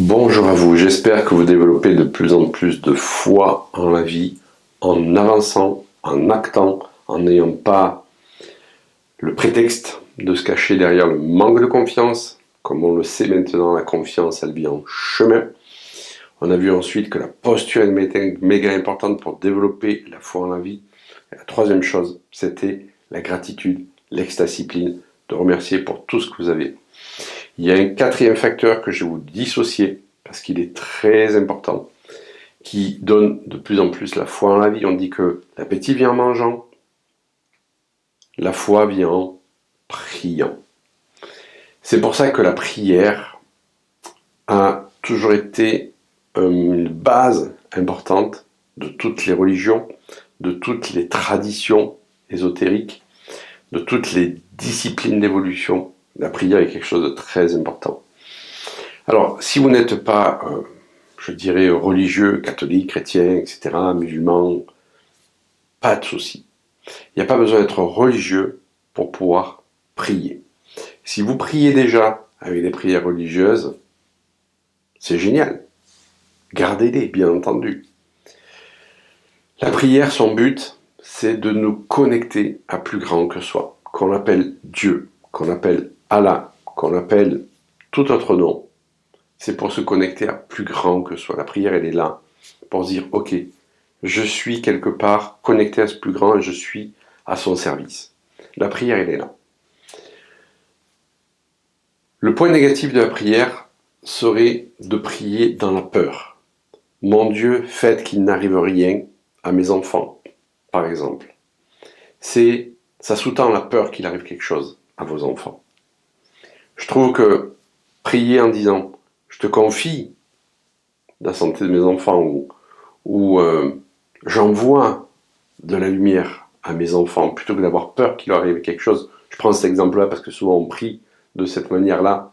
Bonjour à vous, j'espère que vous développez de plus en plus de foi en la vie, en avançant, en actant, en n'ayant pas le prétexte de se cacher derrière le manque de confiance. Comme on le sait maintenant, la confiance, elle vient en chemin. On a vu ensuite que la posture est méga importante pour développer la foi en la vie. Et la troisième chose, c'était la gratitude, l'extasipline, de remercier pour tout ce que vous avez. Il y a un quatrième facteur que je vais vous dissocier, parce qu'il est très important, qui donne de plus en plus la foi en la vie. On dit que l'appétit vient en mangeant, la foi vient en priant. C'est pour ça que la prière a toujours été une base importante de toutes les religions, de toutes les traditions ésotériques, de toutes les disciplines d'évolution. La prière est quelque chose de très important. Alors, si vous n'êtes pas, je dirais, religieux, catholique, chrétien, etc., musulman, pas de souci. Il n'y a pas besoin d'être religieux pour pouvoir prier. Si vous priez déjà avec des prières religieuses, c'est génial. Gardez-les, bien entendu. La prière, son but, c'est de nous connecter à plus grand que soi, qu'on appelle Dieu, qu'on appelle Allah, qu'on appelle tout autre nom. C'est pour se connecter à plus grand que soi. La prière, elle est là pour se dire, ok, je suis quelque part connecté à ce plus grand et je suis à son service. La prière, elle est là. Le point négatif de la prière serait de prier dans la peur. Mon Dieu, faites qu'il n'arrive rien à mes enfants, par exemple. Ça sous-tend la peur qu'il arrive quelque chose à vos enfants. Je trouve que prier en disant je te confie la santé de mes enfants ou j'envoie de la lumière à mes enfants plutôt que d'avoir peur qu'il leur arrive quelque chose. Je prends cet exemple-là parce que souvent on prie de cette manière-là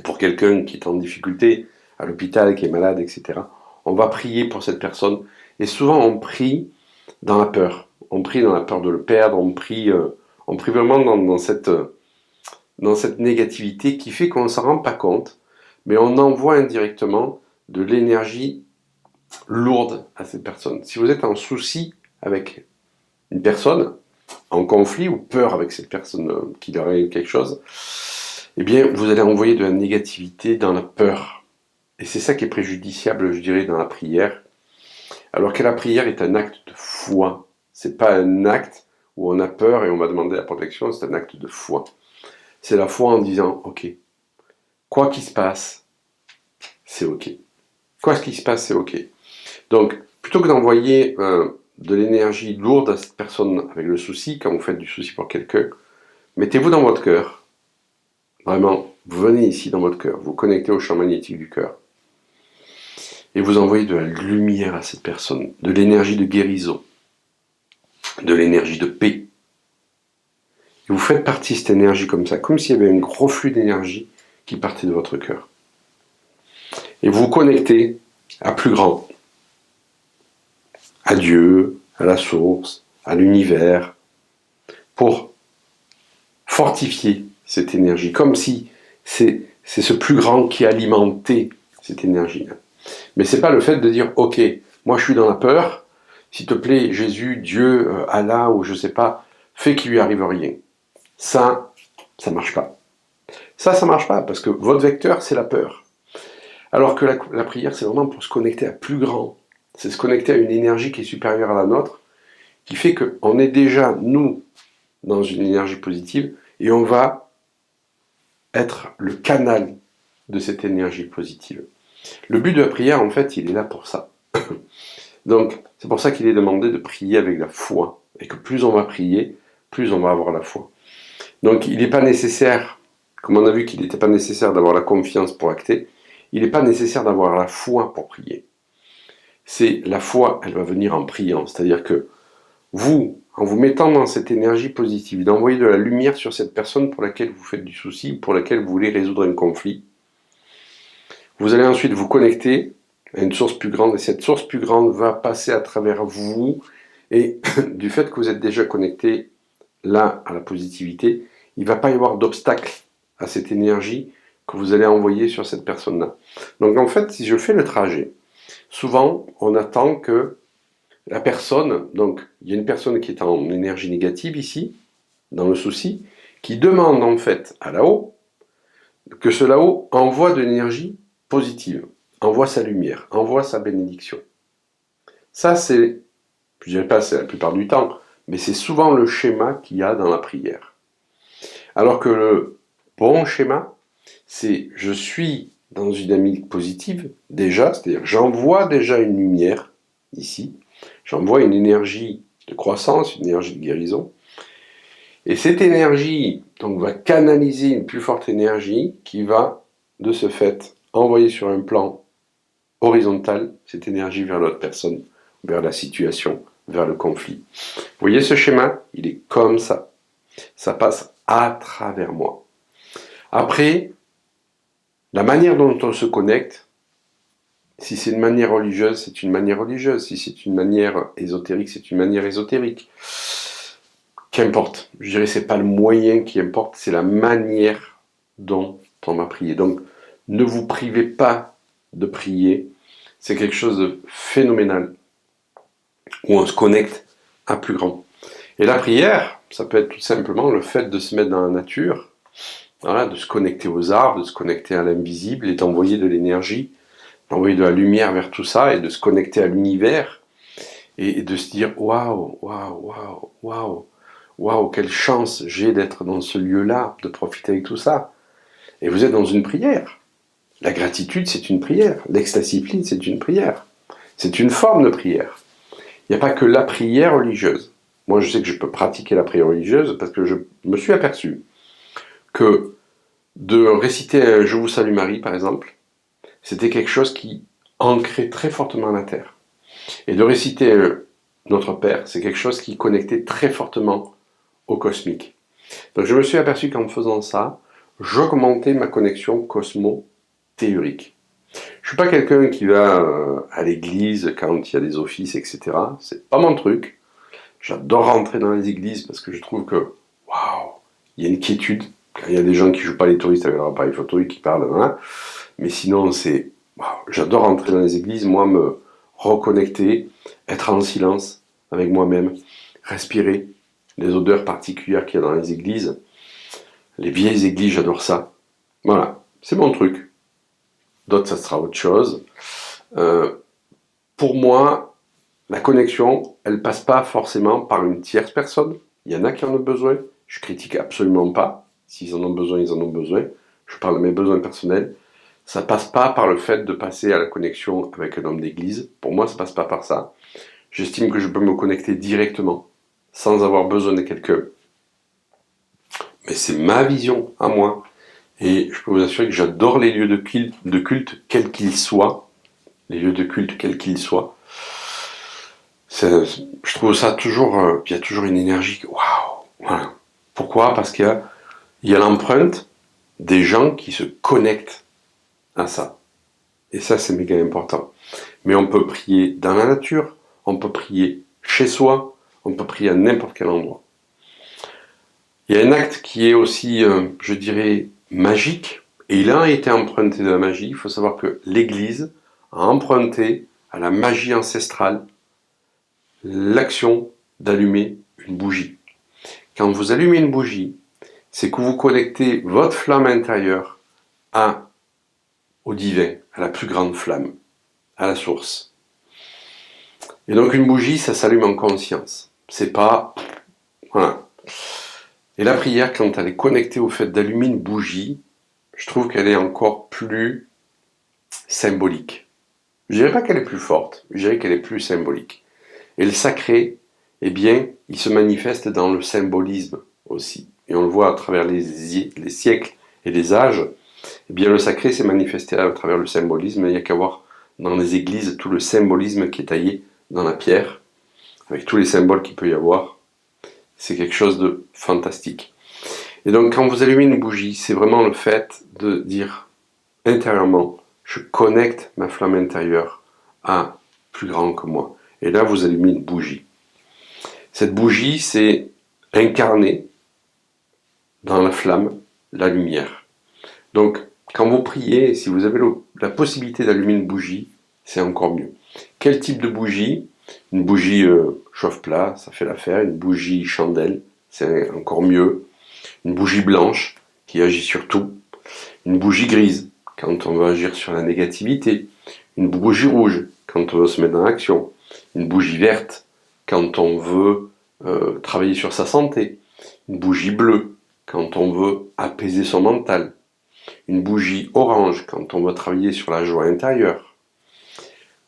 pour quelqu'un qui est en difficulté à l'hôpital, qui est malade, etc. On va prier pour cette personne et souvent on prie dans la peur. On prie dans la peur de le perdre, on prie vraiment dans cette négativité qui fait qu'on ne s'en rend pas compte, mais on envoie indirectement de l'énergie lourde à cette personne. Si vous êtes en souci avec une personne, en conflit ou peur avec cette personne qui leur arrive quelque chose, eh bien, vous allez envoyer de la négativité dans la peur. Et c'est ça qui est préjudiciable, je dirais, dans la prière. Alors que la prière est un acte de foi. C'est pas un acte où on a peur et on va demander la protection, c'est un acte de foi. C'est la foi en disant, ok, quoi qu'il se passe, c'est ok. Quoi qu'il se passe, c'est ok. Donc, plutôt que d'envoyer de l'énergie lourde à cette personne avec le souci, quand vous faites du souci pour quelqu'un, mettez-vous dans votre cœur. Vraiment, vous venez ici dans votre cœur, vous connectez au champ magnétique du cœur. Et vous envoyez de la lumière à cette personne, de l'énergie de guérison, de l'énergie de paix. Et vous faites partie de cette énergie comme ça, comme s'il y avait un gros flux d'énergie qui partait de votre cœur. Et vous vous connectez à plus grand, à Dieu, à la source, à l'univers, pour fortifier cette énergie, comme si c'est ce plus grand qui alimentait cette énergie-là. Mais c'est pas le fait de dire, ok, moi je suis dans la peur, s'il te plaît, Jésus, Dieu, Allah, ou je sais pas, fais qu'il lui arrive rien. Ça marche pas. Ça marche pas, parce que votre vecteur, c'est la peur. Alors que la prière, c'est vraiment pour se connecter à plus grand. C'est se connecter à une énergie qui est supérieure à la nôtre, qui fait qu'on est déjà, nous, dans une énergie positive, et on va être le canal de cette énergie positive. Le but de la prière, en fait, il est là pour ça. Donc, c'est pour ça qu'il est demandé de prier avec la foi. Et que plus on va prier, plus on va avoir la foi. Donc, il n'est pas nécessaire, comme on a vu qu'il n'était pas nécessaire d'avoir la confiance pour acter, il n'est pas nécessaire d'avoir la foi pour prier. C'est la foi, elle va venir en priant. C'est-à-dire que vous, en vous mettant dans cette énergie positive, d'envoyer de la lumière sur cette personne pour laquelle vous faites du souci, pour laquelle vous voulez résoudre un conflit, vous allez ensuite vous connecter à une source plus grande, et cette source plus grande va passer à travers vous, et du fait que vous êtes déjà connecté là à la positivité, il ne va pas y avoir d'obstacle à cette énergie que vous allez envoyer sur cette personne-là. Donc en fait, si je fais le trajet, souvent on attend que la personne, donc il y a une personne qui est en énergie négative ici, dans le souci, qui demande en fait à là-haut que ce là-haut envoie de l'énergie positive, envoie sa lumière, envoie sa bénédiction. Ça c'est, je dirais pas c'est la plupart du temps, mais c'est souvent le schéma qu'il y a dans la prière. Alors que le bon schéma, c'est je suis dans une dynamique positive déjà, c'est-à-dire j'envoie déjà une lumière ici, j'envoie une énergie de croissance, une énergie de guérison, et cette énergie donc va canaliser une plus forte énergie qui va de ce fait envoyer sur un plan horizontal cette énergie vers l'autre personne, vers la situation, vers le conflit. Vous voyez ce schéma? Il est comme ça. Ça passe à travers moi. Après, la manière dont on se connecte, si c'est une manière religieuse, c'est une manière religieuse. Si c'est une manière ésotérique, c'est une manière ésotérique. Qu'importe. Je dirais que c'est pas le moyen qui importe, c'est la manière dont on va prier. Donc, ne vous privez pas de prier. C'est quelque chose de phénoménal où on se connecte à plus grand. Et la prière, ça peut être tout simplement le fait de se mettre dans la nature, voilà, de se connecter aux arbres, de se connecter à l'invisible et d'envoyer de l'énergie, d'envoyer de la lumière vers tout ça et de se connecter à l'univers et de se dire waouh, waouh, waouh, waouh, waouh, quelle chance j'ai d'être dans ce lieu-là, de profiter avec tout ça. Et vous êtes dans une prière. La gratitude, c'est une prière. L'extasie, c'est une prière. C'est une forme de prière. Il n'y a pas que la prière religieuse. Moi, je sais que je peux pratiquer la prière religieuse parce que je me suis aperçu que de réciter Je vous salue Marie, par exemple, c'était quelque chose qui ancrait très fortement la terre. Et de réciter Notre Père, c'est quelque chose qui connectait très fortement au cosmique. Donc je me suis aperçu qu'en faisant ça, j'augmentais ma connexion cosmo-théorique. Je suis pas quelqu'un qui va à l'église quand il y a des offices, etc. C'est pas mon truc. J'adore rentrer dans les églises parce que je trouve que, waouh, il y a une quiétude. Quand il y a des gens qui jouent pas les touristes avec leur appareil photo et qui parlent, hein. Mais sinon, c'est, waouh, j'adore rentrer dans les églises, moi, me reconnecter, être en silence avec moi-même, respirer les odeurs particulières qu'il y a dans les églises. Les vieilles églises, j'adore ça. Voilà, c'est mon truc. D'autres, ça sera autre chose. Pour moi, la connexion, elle passe pas forcément par une tierce personne. Il y en a qui en ont besoin. Je critique absolument pas. S'ils en ont besoin, ils en ont besoin. Je parle de mes besoins personnels. Ça passe pas par le fait de passer à la connexion avec un homme d'église. Pour moi, ça passe pas par ça. J'estime que je peux me connecter directement, sans avoir besoin de quelqu'un. Mais c'est ma vision à moi. Et je peux vous assurer que j'adore les lieux de culte quels qu'ils soient. Les lieux de culte, quels qu'ils soient. Je trouve ça toujours, il y a toujours une énergie, waouh, voilà. Pourquoi? Parce qu'il y a l'empreinte des gens qui se connectent à ça. Et ça, c'est méga important. Mais on peut prier dans la nature, on peut prier chez soi, on peut prier à n'importe quel endroit. Il y a un acte qui est aussi, je dirais, magique, et il a été emprunté de la magie. Il faut savoir que l'Église a emprunté à la magie ancestrale l'action d'allumer une bougie. Quand vous allumez une bougie, c'est que vous connectez votre flamme intérieure au divin, à la plus grande flamme, à la source. Et donc une bougie, ça s'allume en conscience. C'est pas... Voilà. Et la prière, quand elle est connectée au fait d'allumer une bougie, je trouve qu'elle est encore plus symbolique. Je dirais pas qu'elle est plus forte, je dirais qu'elle est plus symbolique. Et le sacré, eh bien, il se manifeste dans le symbolisme aussi. Et on le voit à travers les siècles et les âges. Eh bien, le sacré s'est manifesté à travers le symbolisme. Il n'y a qu'à voir dans les églises tout le symbolisme qui est taillé dans la pierre, avec tous les symboles qu'il peut y avoir. C'est quelque chose de fantastique. Et donc, quand vous allumez une bougie, c'est vraiment le fait de dire intérieurement, je connecte ma flamme intérieure à plus grand que moi. Et là, vous allumez une bougie. Cette bougie, c'est incarner dans la flamme la lumière. Donc, Quand vous priez, si vous avez la possibilité d'allumer une bougie, c'est encore mieux. Quel type de bougie? Une bougie chauffe-plat, ça fait l'affaire. Une bougie chandelle, c'est encore mieux. Une bougie blanche, qui agit sur tout. Une bougie grise, quand on veut agir sur la négativité. Une bougie rouge, quand on veut se mettre dans l'action. Une bougie verte, quand on veut travailler sur sa santé. Une bougie bleue, quand on veut apaiser son mental. Une bougie orange, quand on veut travailler sur la joie intérieure.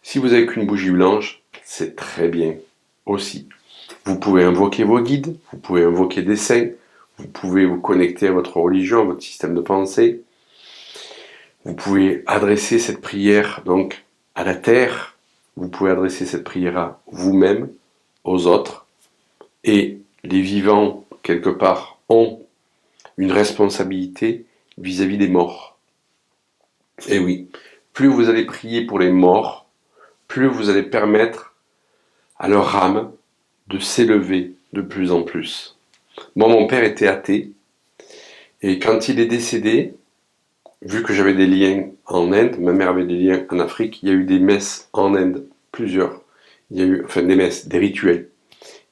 Si vous n'avez qu'une bougie blanche, c'est très bien aussi. Vous pouvez invoquer vos guides, vous pouvez invoquer des saints, vous pouvez vous connecter à votre religion, à votre système de pensée. Vous pouvez adresser cette prière donc à la terre, vous pouvez adresser cette prière à vous-même, aux autres, et les vivants, quelque part, ont une responsabilité vis-à-vis des morts. Et oui, plus vous allez prier pour les morts, plus vous allez permettre à leur âme de s'élever de plus en plus. Moi, mon père était athée, et quand il est décédé, vu que j'avais des liens en Inde, ma mère avait des liens en Afrique, il y a eu des messes en Inde, plusieurs. Il y a eu, enfin des messes, des rituels.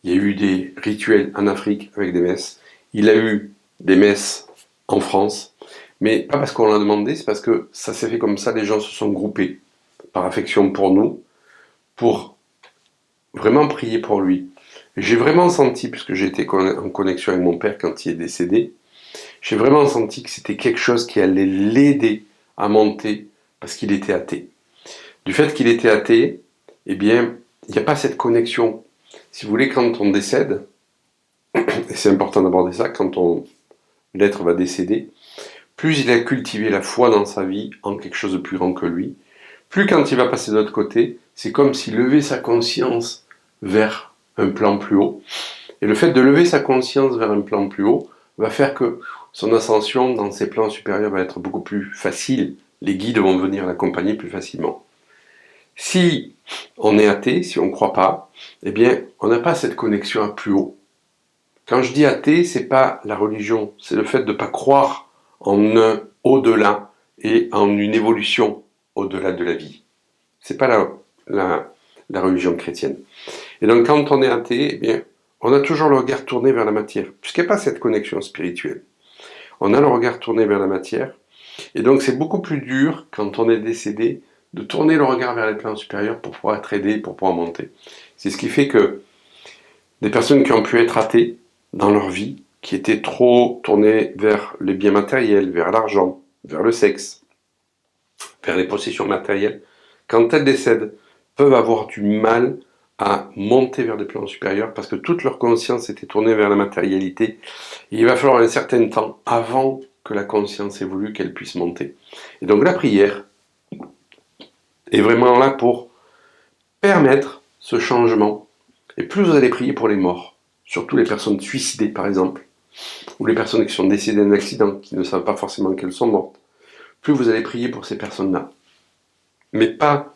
Il y a eu des rituels en Afrique avec des messes. Il a eu des messes en France, mais pas parce qu'on l'a demandé, c'est parce que ça s'est fait comme ça, les gens se sont groupés par affection pour nous, pour vraiment prier pour lui. J'ai vraiment senti, puisque j'étais en connexion avec mon père quand il est décédé, j'ai vraiment senti que c'était quelque chose qui allait l'aider à monter parce qu'il était athée. Du fait qu'il était athée, eh bien, il n'y a pas cette connexion. Si vous voulez, quand on décède, et c'est important d'aborder ça, quand l'être va décéder, plus il a cultivé la foi dans sa vie en quelque chose de plus grand que lui, plus quand il va passer de l'autre côté, c'est comme s'il levait sa conscience vers un plan plus haut. Et le fait de lever sa conscience vers un plan plus haut va faire que son ascension dans ces plans supérieurs va être beaucoup plus facile. Les guides vont venir l'accompagner plus facilement. Si on est athée, si on ne croit pas, eh bien, on n'a pas cette connexion à plus haut. Quand je dis athée, c'est pas la religion, c'est le fait de ne pas croire en un au-delà et en une évolution au-delà de la vie. C'est pas la religion chrétienne. Et donc, quand on est athée, eh bien, on a toujours le regard tourné vers la matière, puisqu'il n'y a pas cette connexion spirituelle. On a le regard tourné vers la matière, et donc c'est beaucoup plus dur, quand on est décédé, de tourner le regard vers les plans supérieurs pour pouvoir être aidé, pour pouvoir monter. C'est ce qui fait que des personnes qui ont pu être athées dans leur vie, qui étaient trop tournées vers les biens matériels, vers l'argent, vers le sexe, vers les possessions matérielles, quand elles décèdent, peuvent avoir du mal à monter vers des plans supérieurs parce que toute leur conscience était tournée vers la matérialité. Et il va falloir un certain temps avant que la conscience évolue, qu'elle puisse monter. Et donc la prière est vraiment là pour permettre ce changement. Et plus vous allez prier pour les morts, surtout les personnes suicidées par exemple, ou les personnes qui sont décédées d'un accident, qui ne savent pas forcément qu'elles sont mortes, plus vous allez prier pour ces personnes-là. Mais pas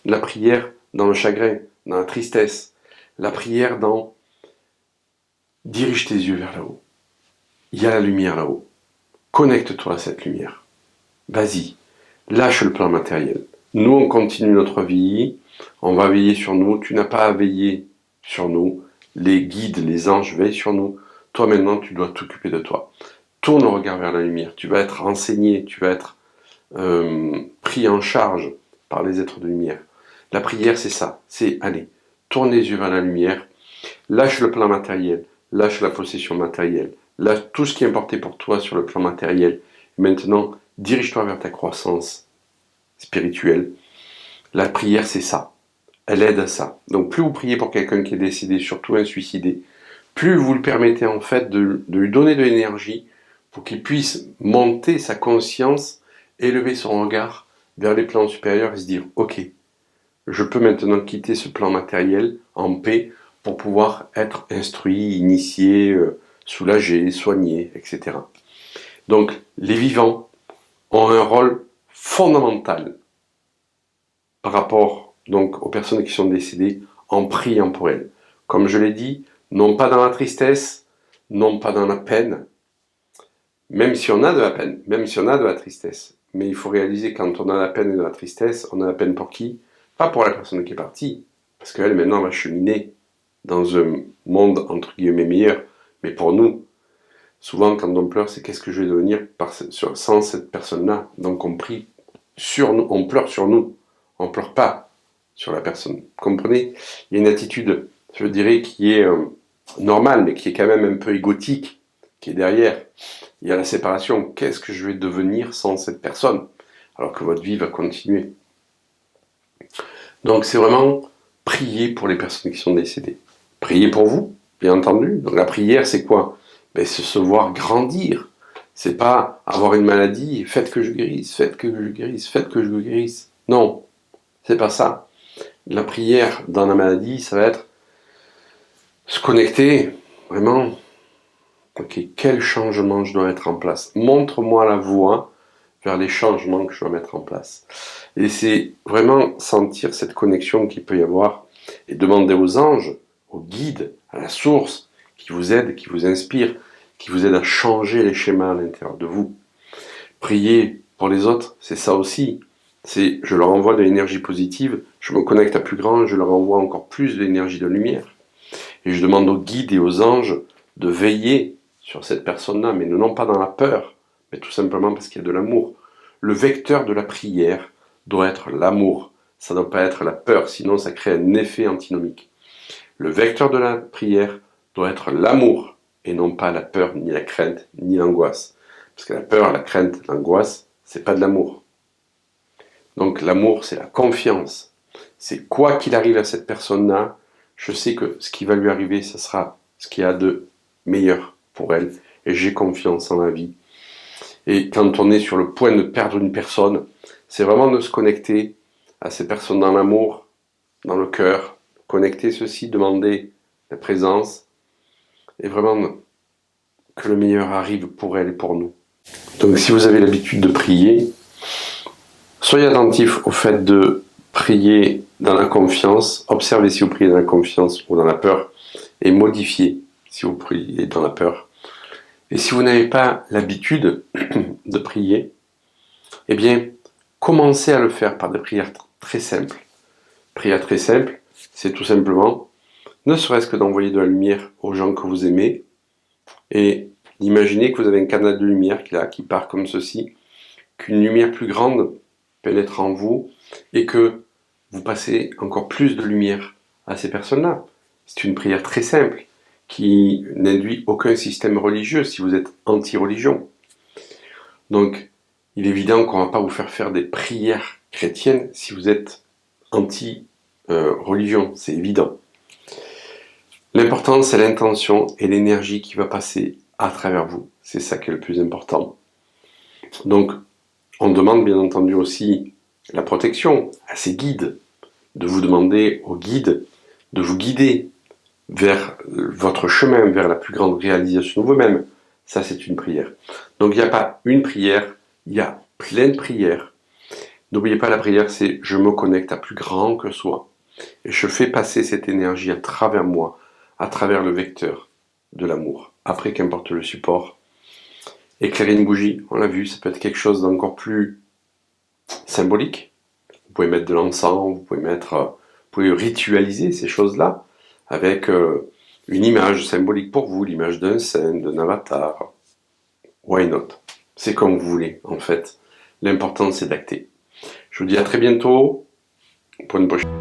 la prière dans le chagrin, dans la tristesse, la prière dans dirige tes yeux vers là-haut. Il y a la lumière là-haut. Connecte-toi à cette lumière. Vas-y, lâche le plan matériel. Nous, on continue notre vie, on va veiller sur nous. Tu n'as pas à veiller sur nous. Les guides, les anges veillent sur nous. Toi, maintenant, tu dois t'occuper de toi. Tourne le regard vers la lumière. Tu vas être enseigné, tu vas être pris en charge par les êtres de lumière. La prière, c'est ça. C'est, allez, tourne les yeux vers la lumière. Lâche le plan matériel. Lâche la possession matérielle. Lâche tout ce qui est importé pour toi sur le plan matériel. Et maintenant, dirige-toi vers ta croissance spirituelle. La prière, c'est ça. Elle aide à ça. Donc plus vous priez pour quelqu'un qui est décédé, surtout un suicidé, plus vous le permettez en fait de lui donner de l'énergie pour qu'il puisse monter sa conscience, élever son regard vers les plans supérieurs et se dire « Ok, je peux maintenant quitter ce plan matériel en paix pour pouvoir être instruit, initié, soulagé, soigné, etc. » Donc les vivants ont un rôle fondamental par rapport donc aux personnes qui sont décédées en priant pour elles. Comme je l'ai dit, non pas dans la tristesse, non pas dans la peine, même si on a de la peine, même si on a de la tristesse, mais il faut réaliser quand on a la peine et de la tristesse, on a la peine pour qui? Pas pour la personne qui est partie, parce qu'elle maintenant va cheminer dans un monde entre guillemets meilleur, mais pour nous. Souvent, quand on pleure, c'est qu'est-ce que je vais devenir sans cette personne-là. Donc on prie sur nous, on pleure sur nous, on pleure pas sur la personne. Vous comprenez? Il y a une attitude, je dirais, qui est normale, mais qui est quand même un peu égotique, qui est derrière. Il y a la séparation. Qu'est-ce que je vais devenir sans cette personne? Alors que votre vie va continuer. Donc c'est vraiment prier pour les personnes qui sont décédées. Prier pour vous, bien entendu. Donc la prière, c'est quoi? Ben, c'est se voir grandir. C'est pas avoir une maladie, faites que je guérisse, faites que je guérisse, faites que je guérisse. Non, c'est pas ça. La prière dans la maladie, ça va être se connecter, vraiment. Ok, quel changement je dois mettre en place? Montre-moi la voie vers les changements que je dois mettre en place. Et c'est vraiment sentir cette connexion qu'il peut y avoir et demander aux anges, aux guides, à la source, qui vous aide, qui vous inspire, qui vous aide à changer les schémas à l'intérieur de vous. Prier pour les autres, c'est ça aussi. C'est je leur envoie de l'énergie positive, je me connecte à plus grand, je leur envoie encore plus d'énergie de lumière. Et je demande aux guides et aux anges de veiller sur cette personne-là, mais non pas dans la peur, mais tout simplement parce qu'il y a de l'amour. Le vecteur de la prière doit être l'amour. Ça ne doit pas être la peur, sinon ça crée un effet antinomique. Le vecteur de la prière doit être l'amour, et non pas la peur, ni la crainte, ni l'angoisse. Parce que la peur, la crainte, l'angoisse, c'est pas de l'amour. Donc l'amour, c'est la confiance. C'est quoi qu'il arrive à cette personne-là, je sais que ce qui va lui arriver, ce sera ce qu'il y a de meilleur pour elle. Et j'ai confiance en la vie. Et quand on est sur le point de perdre une personne, c'est vraiment de se connecter à ces personnes dans l'amour, dans le cœur, connecter ceci, demander la présence, et vraiment que le meilleur arrive pour elle et pour nous. Donc si vous avez l'habitude de prier, soyez attentif au fait de prier dans la confiance, observez si vous priez dans la confiance ou dans la peur, et modifiez si vous priez dans la peur. Et si vous n'avez pas l'habitude de prier, eh bien, commencez à le faire par des prières très simples. Prière très simple, c'est tout simplement, ne serait-ce que d'envoyer de la lumière aux gens que vous aimez, et d'imaginer que vous avez un canal de lumière qui part comme ceci, qu'une lumière plus grande pénètre en vous, et que vous passez encore plus de lumière à ces personnes-là. C'est une prière très simple, qui n'induit aucun système religieux si vous êtes anti-religion. Donc, il est évident qu'on ne va pas vous faire des prières chrétiennes si vous êtes anti-religion, c'est évident. L'important, c'est l'intention et l'énergie qui va passer à travers vous. C'est ça qui est le plus important. Donc, on demande bien entendu aussi la protection à ces guides, de vous demander aux guides de vous guider vers votre chemin, vers la plus grande réalisation de vous-même. Ça, c'est une prière. Donc, il n'y a pas une prière, il y a plein de prières. N'oubliez pas, la prière, c'est je me connecte à plus grand que soi. Et je fais passer cette énergie à travers moi, à travers le vecteur de l'amour. Après, qu'importe le support. Éclairer une bougie, on l'a vu, ça peut être quelque chose d'encore plus symbolique. Vous pouvez mettre de l'encens, vous pouvez ritualiser ces choses-là avec une image symbolique pour vous, l'image d'un saint, d'un avatar. Why not? C'est comme vous voulez, en fait. L'important, c'est d'acter. Je vous dis à très bientôt pour une prochaine.